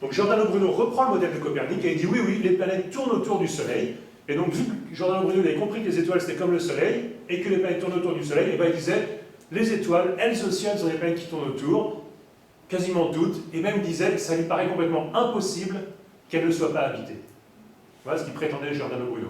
Donc Giordano Bruno reprend le modèle de Copernic et il dit oui, oui, les planètes tournent autour du Soleil. Et donc, vu que Giordano Bruno avait compris que les étoiles c'était comme le Soleil et que les planètes tournent autour du Soleil, et ben, il disait les étoiles, elles aussi, elles ont des planètes qui tournent autour, quasiment toutes, et même il disait que ça lui paraît complètement impossible qu'elles ne soient pas habitées. Voilà ce qu'il prétendait Giordano Bruno.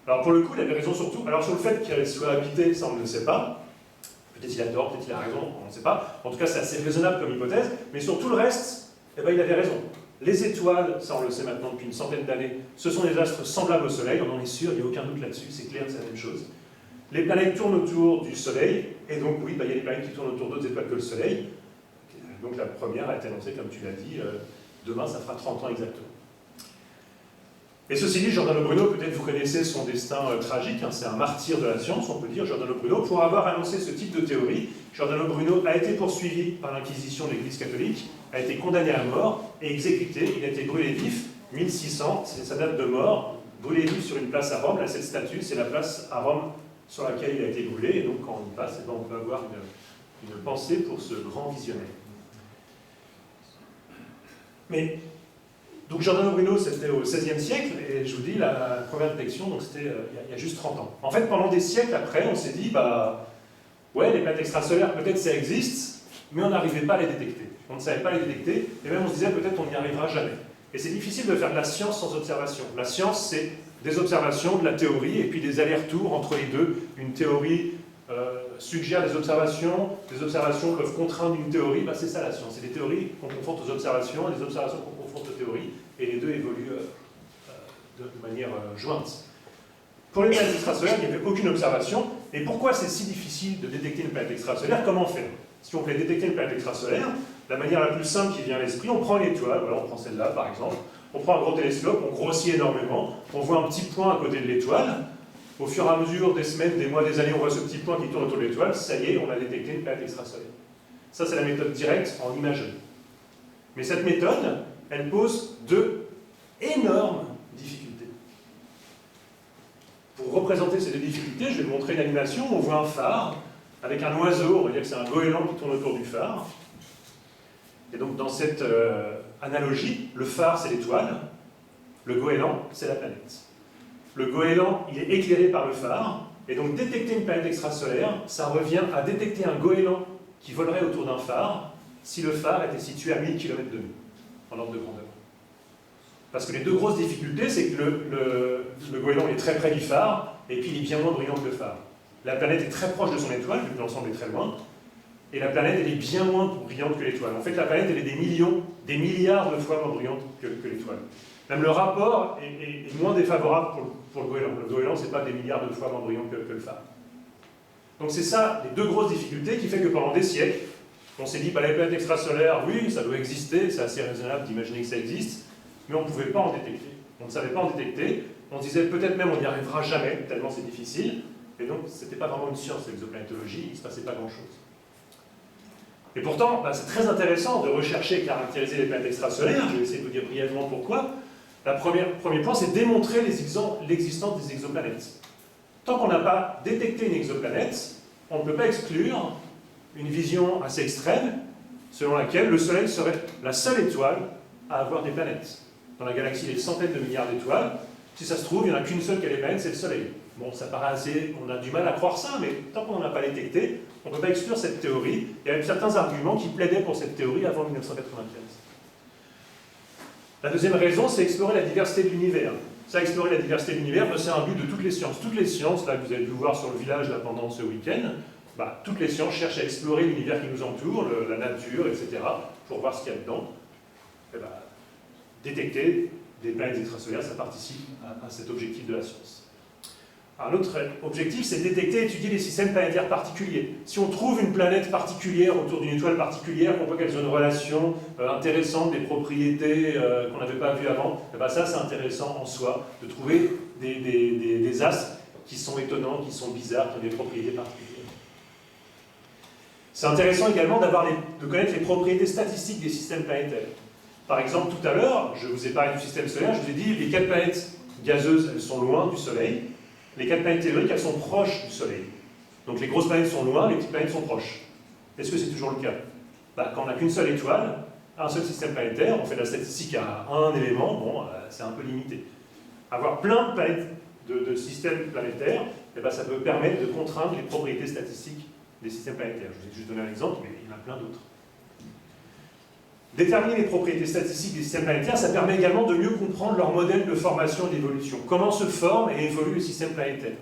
Alors pour le coup, il avait raison surtout. Alors sur le fait qu'elles soient habitées, ça on ne le sait pas. Peut-être il a tort, peut-être il a raison, on ne sait pas. En tout cas, c'est assez raisonnable comme hypothèse. Mais sur tout le reste, eh ben, il avait raison. Les étoiles, ça on le sait maintenant depuis une centaine d'années, ce sont des astres semblables au Soleil, on en est sûr, il n'y a aucun doute là-dessus, c'est clair, c'est la même chose. Les planètes tournent autour du Soleil, et donc oui, il y a des planètes qui tournent autour d'autres étoiles que le Soleil. Donc la première a été annoncée, comme tu l'as dit, demain ça fera 30 ans exactement. Et ceci dit, Giordano Bruno, peut-être vous connaissez son destin tragique, hein, c'est un martyr de la science, on peut dire, Giordano Bruno. Pour avoir annoncé ce type de théorie, Giordano Bruno a été poursuivi par l'Inquisition de l'Église catholique, a été condamné à mort et exécuté. Il a été brûlé vif, 1600, c'est sa date de mort, brûlé vif sur une place à Rome. Là, cette statue, c'est la place à Rome sur laquelle il a été brûlé. Et donc, quand on y passe, on peut avoir une pensée pour ce grand visionnaire. Mais donc Giordano Bruno, c'était au XVIe siècle, et je vous dis, la première détection, donc c'était il y a juste 30 ans. En fait, pendant des siècles après, on s'est dit, bah, ouais, les planètes extrasolaires, peut-être ça existe, mais on n'arrivait pas à les détecter. On ne savait pas les détecter, et même on se disait, peut-être on n'y arrivera jamais. Et c'est difficile de faire de la science sans observation. La science, c'est des observations, de la théorie, et puis des allers-retours entre les deux. Une théorie suggère des observations peuvent contraindre une théorie, bah, c'est ça la science. C'est des théories qu'on confronte aux observations, et des observations qu'on confronte aux théories, et les deux évoluent de manière jointe. Pour les planètes extrasolaires, il n'y avait aucune observation. Et pourquoi c'est si difficile de détecter une planète extrasolaire? Comment faire? Si on voulait détecter une planète extrasolaire, la manière la plus simple qui vient à l'esprit, on prend une étoile, voilà, on prend celle-là par exemple, on prend un gros télescope, on grossit énormément, on voit un petit point à côté de l'étoile. Au fur et à mesure des semaines, des mois, des années, on voit ce petit point qui tourne autour de l'étoile, ça y est, on a détecté une planète extrasolaire. Ça, c'est la méthode directe en imagerie. Mais cette méthode, elle pose deux énormes difficultés. Pour représenter ces deux difficultés, je vais vous montrer une animation. On voit un phare avec un oiseau, on va dire que c'est un goéland qui tourne autour du phare. Et donc, dans cette analogie, le phare, c'est l'étoile, le goéland, c'est la planète. Le goéland, il est éclairé par le phare, et donc détecter une planète extrasolaire, ça revient à détecter un goéland qui volerait autour d'un phare si le phare était situé à 1000 km de nous, en ordre de grandeur. Parce que les deux grosses difficultés, c'est que le goéland est très près du phare, et puis il est bien moins brillant que le phare. La planète est très proche de son étoile, vu que l'ensemble est très loin, et la planète, elle est bien moins brillante que l'étoile. En fait, la planète, elle est des millions, des milliards de fois moins brillante que l'étoile. Même le rapport est moins défavorable pour le goéland. Le goéland, ce n'est pas des milliards de fois moins brillant que le phare. Donc c'est ça, les deux grosses difficultés qui fait que pendant des siècles, on s'est dit, bah, les planètes extrasolaires, oui, ça doit exister, c'est assez raisonnable d'imaginer que ça existe, mais on ne pouvait pas en détecter. On ne savait pas en détecter, on disait peut-être même on n'y arrivera jamais, tellement c'est difficile, et donc ce n'était pas vraiment une science, l'exoplanétologie, il ne se passait pas grand-chose. Et pourtant, bah, c'est très intéressant de rechercher et caractériser les planètes extrasolaires, je vais essayer de vous dire brièvement pourquoi. Le premier point, c'est démontrer l'existence des exoplanètes. Tant qu'on n'a pas détecté une exoplanète, on ne peut pas exclure une vision assez extrême, selon laquelle le Soleil serait la seule étoile à avoir des planètes. Dans la galaxie, il y a des centaines de milliards d'étoiles. Si ça se trouve, il n'y en a qu'une seule qui a des planètes, c'est le Soleil. Bon, ça paraît assez... On a du mal à croire ça, mais tant qu'on n'en a pas détecté, on ne peut pas exclure cette théorie. Il y avait certains arguments qui plaidaient pour cette théorie avant 1995. La deuxième raison, c'est explorer la diversité de l'univers. Ça, explorer la diversité de l'univers, c'est un but de toutes les sciences. Toutes les sciences, là, que vous avez pu voir sur le village là, pendant ce week-end, bah, toutes les sciences cherchent à explorer l'univers qui nous entoure, la nature, etc., pour voir ce qu'il y a dedans. Et bah, détecter des planètes extrasolaires, ça participe à cet objectif de la science. Un autre objectif, c'est détecter et étudier les systèmes planétaires particuliers. Si on trouve une planète particulière autour d'une étoile particulière, qu'on voit qu'elles ont une relation intéressante, des propriétés qu'on n'avait pas vues avant, et ben ça c'est intéressant en soi, de trouver des astres qui sont étonnants, qui sont bizarres, qui ont des propriétés particulières. C'est intéressant également de connaître les propriétés statistiques des systèmes planétaires. Par exemple, tout à l'heure, je vous ai parlé du système solaire, je vous ai dit les 4 planètes gazeuses, elles sont loin du Soleil. Les 4 planètes telluriques, elles sont proches du Soleil. Donc les grosses planètes sont loin, les petites planètes sont proches. Est-ce que c'est toujours le cas? Bah, quand on n'a qu'une seule étoile, un seul système planétaire, on fait de la statistique à un élément, bon, c'est un peu limité. Avoir plein de planètes, de systèmes planétaires, eh ben, ça peut permettre de contraindre les propriétés statistiques des systèmes planétaires. Je vous ai juste donné un exemple, mais il y en a plein d'autres. Déterminer les propriétés statistiques des systèmes planétaires, ça permet également de mieux comprendre leur modèle de formation et d'évolution. Comment se forme et évolue le système planétaire.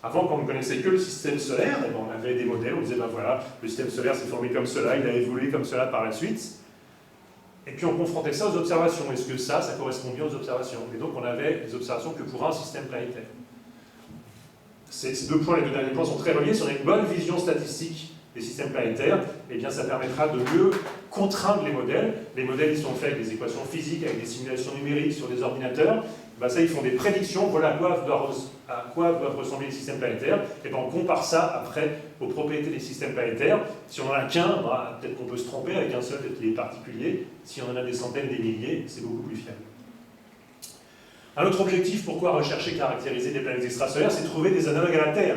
Avant, quand on ne connaissait que le système solaire, eh ben, on avait des modèles, on disait, ben voilà, le système solaire s'est formé comme cela, il a évolué comme cela par la suite. Et puis on confrontait ça aux observations. Est-ce que ça correspond bien aux observations? Et donc on avait des observations que pour un système planétaire. Ces deux points, les deux derniers points sont très reliés. Si on a une bonne vision statistique des systèmes planétaires, eh bien ça permettra de mieux contraindre les modèles. Les modèles, ils sont faits avec des équations physiques, avec des simulations numériques sur des ordinateurs. Ben ça, ils font des prédictions, voilà à quoi doivent ressembler les systèmes planétaires. Et ben on compare ça après aux propriétés des systèmes planétaires. Si on n'en a qu'un, ben, peut-être qu'on peut se tromper avec un seul, peut-être qu'il est particulier. Si on en a des centaines, des milliers, c'est beaucoup plus fiable. Un autre objectif, pourquoi rechercher et caractériser des planètes extrasolaires, c'est trouver des analogues à la Terre.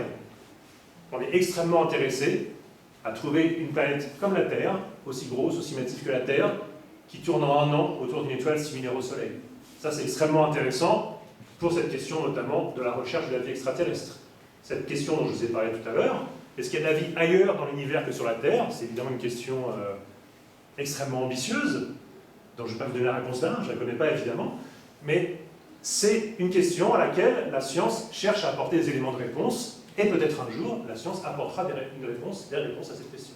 On est extrêmement intéressé à trouver une planète comme la Terre, aussi grosse, aussi massive que la Terre, qui tourne en un an autour d'une étoile similaire au Soleil. Ça, c'est extrêmement intéressant pour cette question notamment de la recherche de la vie extraterrestre. Cette question dont je vous ai parlé tout à l'heure, est-ce qu'il y a de la vie ailleurs dans l'univers que sur la Terre? C'est évidemment une question extrêmement ambitieuse, dont je ne vais pas vous donner la réponse là, je ne la connais pas évidemment, mais c'est une question à laquelle la science cherche à apporter des éléments de réponse, et peut-être un jour, la science apportera des réponses à cette question.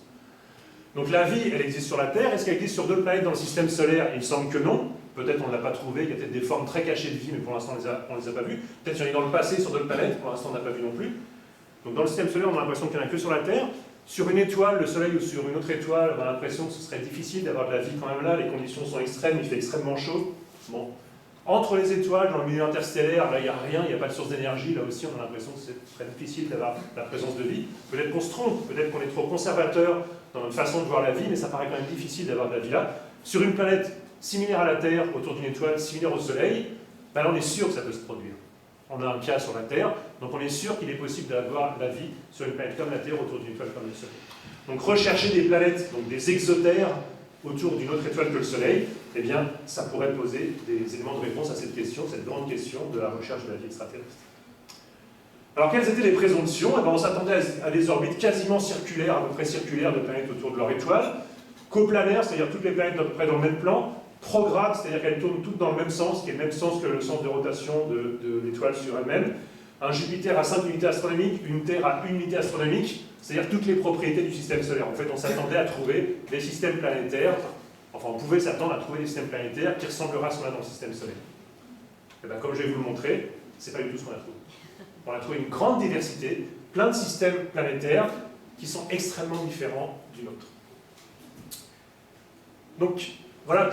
Donc la vie, elle existe sur la Terre. Est-ce qu'elle existe sur d'autres planètes dans le système solaire? Il semble que non. Peut-être on ne l'a pas trouvé, il y a peut-être des formes très cachées de vie, mais pour l'instant on ne les a pas vues. Peut-être qu'il y en a dans le passé sur d'autres planètes, pour l'instant on n'a pas vu non plus. Donc dans le système solaire, on a l'impression qu'il n'y en a que sur la Terre. Sur une étoile, le Soleil, ou sur une autre étoile, on a l'impression que ce serait difficile d'avoir de la vie quand même là. Les conditions sont extrêmes, il fait extrêmement chaud. Bon. Entre les étoiles, dans le milieu interstellaire, là il n'y a rien, il n'y a pas de source d'énergie. Là aussi, on a l'impression que c'est très difficile d'avoir la présence de vie. Peut-être qu'on se trompe, peut-être qu'on est trop conservateur dans notre façon de voir la vie, mais ça paraît quand même difficile d'avoir de la vie là. Sur une planète similaire à la Terre, autour d'une étoile similaire au Soleil, ben là on est sûr que ça peut se produire. On a un cas sur la Terre, donc on est sûr qu'il est possible d'avoir de la vie sur une planète comme la Terre, autour d'une étoile comme le Soleil. Donc rechercher des planètes, donc des exotères, autour d'une autre étoile que le Soleil, eh bien, ça pourrait poser des éléments de réponse à cette question, cette grande question de la recherche de la vie extraterrestre. Alors, quelles étaient les présomptions? Eh bien, on s'attendait à des orbites quasiment circulaires, à peu près circulaires, de planètes autour de leur étoile, coplanaires, c'est-à-dire toutes les planètes à peu près dans le même plan, progrades, c'est-à-dire qu'elles tournent toutes dans le même sens, qui est le même sens que le sens de rotation de l'étoile sur elle-même, un Jupiter à 5 unités astronomiques, une Terre à 1 unité astronomique, c'est-à-dire toutes les propriétés du système solaire. En fait, on s'attendait à trouver des systèmes planétaires, enfin on pouvait s'attendre à trouver des systèmes planétaires qui ressembleraient à ce qu'on a dans le système solaire. Et bien, comme je vais vous le montrer, c'est pas du tout ce qu'on a trouvé. On a trouvé une grande diversité, plein de systèmes planétaires qui sont extrêmement différents du nôtre. Donc, voilà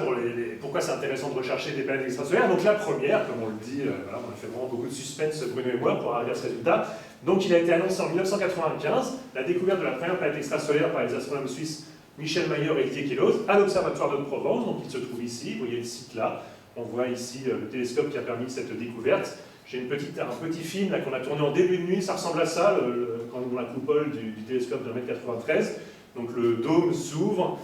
pourquoi c'est intéressant de rechercher des planètes extrasolaires. Donc la première, comme on le dit, voilà, on a fait vraiment beaucoup de suspense, Bruno et moi, pour arriver à ce résultat. Donc il a été annoncé en 1995, la découverte de la première planète extrasolaire par les astronomes suisses Michel Mayor et Didier Queloz, à l'Observatoire de Provence, donc il se trouve ici, vous voyez le site là, on voit ici le télescope qui a permis cette découverte. J'ai un petit film qu'on a tourné en début de nuit, ça ressemble à ça, dans la coupole du télescope de 1,93 m. Donc le dôme s'ouvre,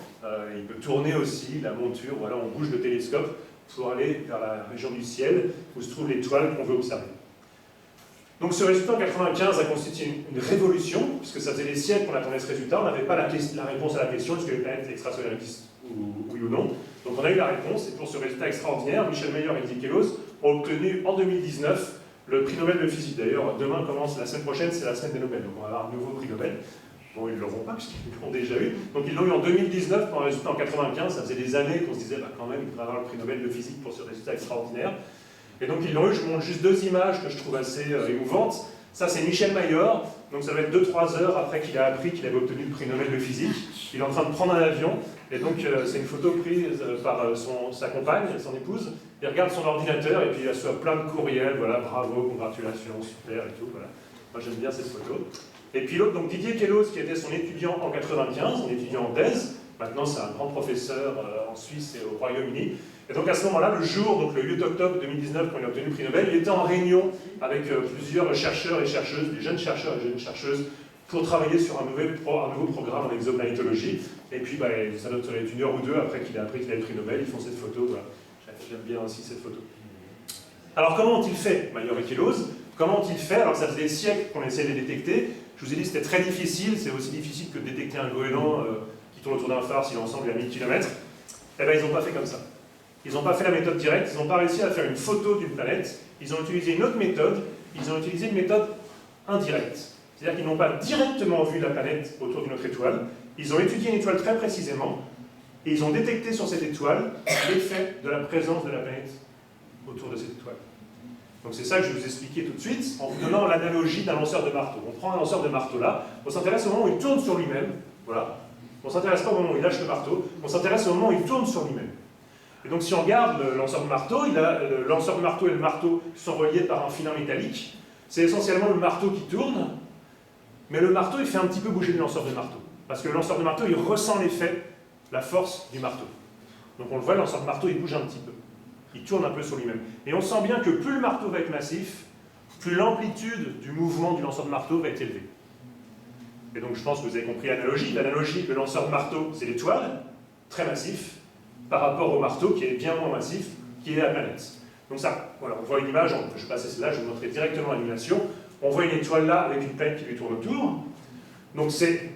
il peut tourner aussi, la monture, voilà, on bouge le télescope pour aller vers la région du ciel où se trouve l'étoile qu'on veut observer. Donc ce résultat en 1995 a constitué une révolution, puisque ça faisait des siècles qu'on attendait ce résultat, on n'avait pas la réponse à la question, est-ce que les planètes extrasolaires existent, oui ou non. Donc on a eu la réponse, et pour ce résultat extraordinaire, Michel Mayor et Didier Queloz ont obtenu en 2019 le prix Nobel de physique. D'ailleurs, demain commence, la semaine prochaine, c'est la semaine des Nobel, donc on va avoir un nouveau prix Nobel. Bon, ils ne l'auront pas, puisqu'ils l'ont déjà eu. Donc ils l'ont eu en 2019 pour un résultat en 1995. Ça faisait des années qu'on se disait, bah, quand même, il faudrait avoir le prix Nobel de physique pour ce résultat extraordinaire. Et donc ils l'ont eu. Je vous montre juste deux images que je trouve assez émouvantes. Ça, c'est Michel Mayor. Donc ça va être 2-3 heures après qu'il a appris qu'il avait obtenu le prix Nobel de physique. Il est en train de prendre un avion. Et donc c'est une photo prise par sa compagne, son épouse. Il regarde son ordinateur et puis il reçoit plein de courriels. Voilà, bravo, congratulations, super et tout. Voilà. Moi j'aime bien cette photo. Et puis l'autre, donc Didier Queloz, qui était son étudiant en 95, un étudiant en thèse, maintenant c'est un grand professeur en Suisse et au Royaume-Uni. Et donc à ce moment-là, le jour, donc le 8 octobre 2019, quand il a obtenu le prix Nobel, il était en réunion avec plusieurs chercheurs et chercheuses, des jeunes chercheurs et jeunes chercheuses pour travailler sur un nouveau programme en exoplanètologie. Et puis, bah, ça doit être 1 heure ou 2 après qu'il a le prix Nobel, ils font cette photo. Voilà. J'aime bien aussi cette photo. Alors, comment ont-ils fait, Major et Queloz? Comment ont-ils fait? Alors, ça faisait des siècles qu'on essayait de les détecter. Je vous ai dit que c'était très difficile, c'est aussi difficile que de détecter un goéland qui tourne autour d'un phare si l'ensemble est à 1000 km. Eh bien, ils n'ont pas fait comme ça. Ils n'ont pas fait la méthode directe, ils n'ont pas réussi à faire une photo d'une planète. Ils ont utilisé une autre méthode, ils ont utilisé une méthode indirecte. C'est-à-dire qu'ils n'ont pas directement vu la planète autour d'une autre étoile, ils ont étudié une étoile très précisément, et ils ont détecté sur cette étoile l'effet de la présence de la planète autour de cette étoile. Donc c'est ça que je vais vous expliquer tout de suite, en vous donnant l'analogie d'un lanceur de marteau. On prend un lanceur de marteau là, on s'intéresse au moment où il tourne sur lui-même, voilà. On ne s'intéresse pas au moment où il lâche le marteau, on s'intéresse au moment où il tourne sur lui-même. Et donc si on regarde le lanceur de marteau, le lanceur de marteau et le marteau sont reliés par un filin métallique. C'est essentiellement le marteau qui tourne, mais le marteau il fait un petit peu bouger le lanceur de marteau. Parce que le lanceur de marteau il ressent l'effet, la force du marteau. Donc on le voit, le lanceur de marteau il bouge un petit peu. Il tourne un peu sur lui-même. Et on sent bien que plus le marteau va être massif, plus l'amplitude du mouvement du lanceur de marteau va être élevée. Et donc je pense que vous avez compris l'analogie. L'analogie, le lanceur de marteau, c'est l'étoile, très massif, par rapport au marteau qui est bien moins massif, qui est la planète. Donc ça, voilà, on voit une image, je vais passer celle-là, je vais vous montrer directement l'animation. On voit une étoile là avec une planète qui lui tourne autour. Donc c'est,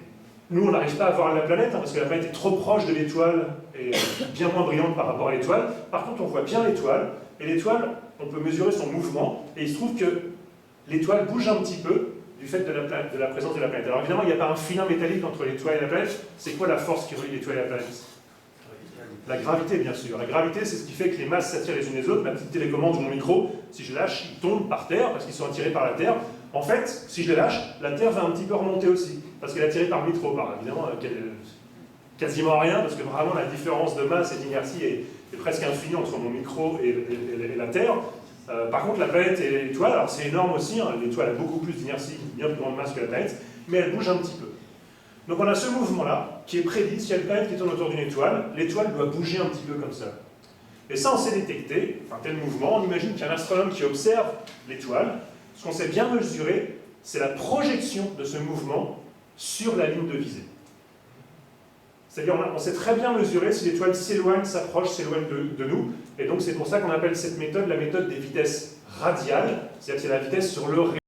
nous on n'arrive pas à voir la planète, parce que la planète est trop proche de l'étoile et bien moins brillante par rapport à l'étoile. Par contre on voit bien l'étoile, et l'étoile, on peut mesurer son mouvement, et il se trouve que l'étoile bouge un petit peu du fait de la présence de la planète. Alors évidemment, il n'y a pas un filin métallique entre l'étoile et la planète. C'est quoi la force qui relie l'étoile et la planète? La gravité, bien sûr. La gravité, c'est ce qui fait que les masses s'attirent les unes les autres. Ma petite télécommande ou mon micro, si je lâche, ils tombent par terre parce qu'ils sont attirés par la Terre. En fait, si je les lâche, la Terre va un petit peu remonter aussi, parce qu'elle est attirée par le micro. Évidemment, quasiment rien, parce que vraiment la différence de masse et d'inertie est presque infinie entre mon micro et la Terre. Par contre, la planète et l'étoile, alors c'est énorme aussi, hein, l'étoile a beaucoup plus d'inertie, bien plus grande masse que la planète, mais elle bouge un petit peu. Donc on a ce mouvement-là, qui est prédit, s'il y a une planète qui tourne autour d'une étoile, l'étoile doit bouger un petit peu comme ça. Et ça, on sait détecter, un tel mouvement, on imagine qu'il y a un astronome qui observe l'étoile. Ce qu'on sait bien mesurer, c'est la projection de ce mouvement sur la ligne de visée. C'est-à-dire, on sait très bien mesurer si l'étoile s'éloigne, s'approche, s'éloigne de nous. Et donc, c'est pour ça qu'on appelle cette méthode la méthode des vitesses radiales. C'est-à-dire que c'est la vitesse sur le